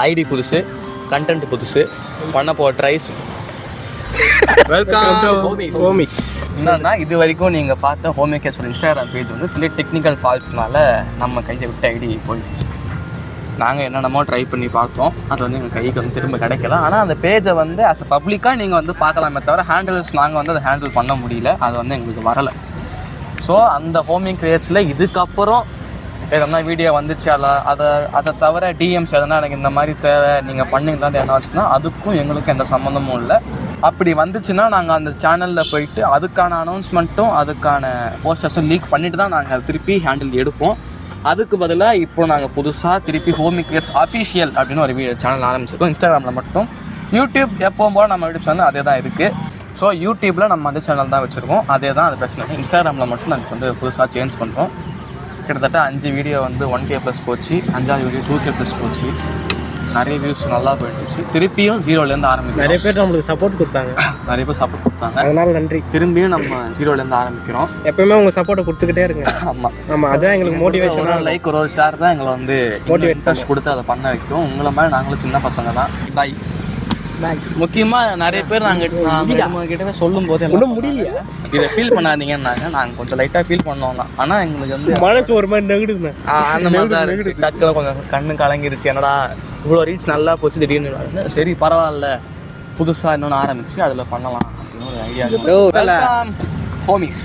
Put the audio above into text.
ID புதுசு, content புதுசு, பண்ண போகிற ட்ரைஸ். வெல்கம் ஹோமிக்ஸ். என்னன்னா இது வரைக்கும் நீங்கள் பார்த்த ஹோமிக்கேஸோட இன்ஸ்டாகிராம் பேஜ் வந்து சில டெக்னிக்கல் ஃபால்ட்ஸ்னால நம்ம கையை விட்டு ஐடி போயிடுச்சு. நாங்கள் என்னென்னமோ ட்ரை பண்ணி பார்த்தோம், அது வந்து எங்கள் கைக்கு வந்து திரும்ப கிடைக்கல. ஆனால் அந்த பேஜை வந்து அஸ் அ பப்ளிக்காக நீங்கள் வந்து பார்க்கலாமே தவிர ஹேண்டில்ஸ் நாங்கள் வந்து அதை ஹேண்டில் பண்ண முடியல, அது வந்து எங்களுக்கு வரலை. ஸோ அந்த ஹோமிங் கிரியேட்ஸில் இதுக்கப்புறம் எதனா வீடியோ வந்துச்சு அதை தவிர டிஎம்ஸ் எதனா எனக்கு இந்த மாதிரி தேவை நீங்கள் பண்ணிங்களான்னு என்ன ஆச்சுன்னா அதுக்கும் எங்களுக்கும் எந்த சம்மந்தமும் இல்லை. அப்படி வந்துச்சுன்னா நாங்கள் அந்த சேனலில் போயிட்டு அதுக்கான அனௌன்ஸ்மெண்ட்டும் அதுக்கான போஸ்டர்ஸும் லீக் பண்ணிவிட்டு தான் நாங்கள் திருப்பி ஹேண்டில் எடுப்போம். அதுக்கு பதிலாக இப்போ நாங்கள் புதுசாக திருப்பி ஹோமிக் கிரியேட்ஸ் அஃபிஷியல் அப்படின்னு ஒரு சேனல் ஆரம்பிச்சிருக்கோம். இன்ஸ்டாகிராமில் மட்டும். யூடியூப் எப்போவும் போல் நம்ம யூடியூப் சேனல் அதே தான் இருக்குது. ஸோ யூடியூப்பில் நம்ம அந்த சேனல் தான் வச்சுருக்கோம், அதே தான் அது பிரச்சனை. இன்ஸ்டாகிராமில் மட்டும் நாங்கள் வந்து புதுசாக சேஞ்ச் பண்ணுறோம். கிட்டத்தட்ட 5 வீடியோ வந்து 1K+ போச்சு, 5ஆவது வீடியோ 2K+ போச்சு. நிறைய வியூஸ் நல்லா போயிடுச்சு. திருப்பியும் 0லேருந்து ஆரம்பிக்கிறோம். நிறைய பேர் நம்மளுக்கு சப்போர்ட் கொடுத்தாங்க, அதனால நன்றி. திரும்பியும் நம்ம 0லேருந்து ஆரம்பிக்கிறோம். எப்பயுமே உங்கள் சப்போர்ட்டை கொடுத்துக்கிட்டே இருங்க. ஆமாம், அதுதான் எங்களுக்கு மோட்டிவேஷன். ஒரு லைக் ஒரு ஷேர் தான் எங்களை வந்து இன்ட்ரெஸ்ட் கொடுத்து அதை பண்ண வைக்கும். உங்களை மாதிரி நாங்களும் சின்ன பசங்க தான். பாய். முக்கியமாக நிறைய பேர் நாங்கள் கிட்டவே சொல்லும் போது ஒன்றும் முடியலையா இதை ஃபீல் பண்ணாதீங்கன்னாங்க. நாங்கள் கொஞ்சம் லைட்டாக ஃபீல் பண்ணோம் தான். ஆனால் எங்களுக்கு வந்து மனசு ஒரு மாதிரி நெகுடுங்க. அந்த மாதிரி தான் இருந்துச்சு. டக்குல கொஞ்சம் கண்ணு கலங்கிருச்சு. என்னடா இவ்வளோ ரீச் நல்லா போச்சு திடீர்னு, சரி பரவாயில்ல புதுசாக இன்னொன்று ஆரம்பிச்சு அதில் பண்ணலாம் அப்படின்னு ஒரு ஐடியா. ஹோமிஸ்.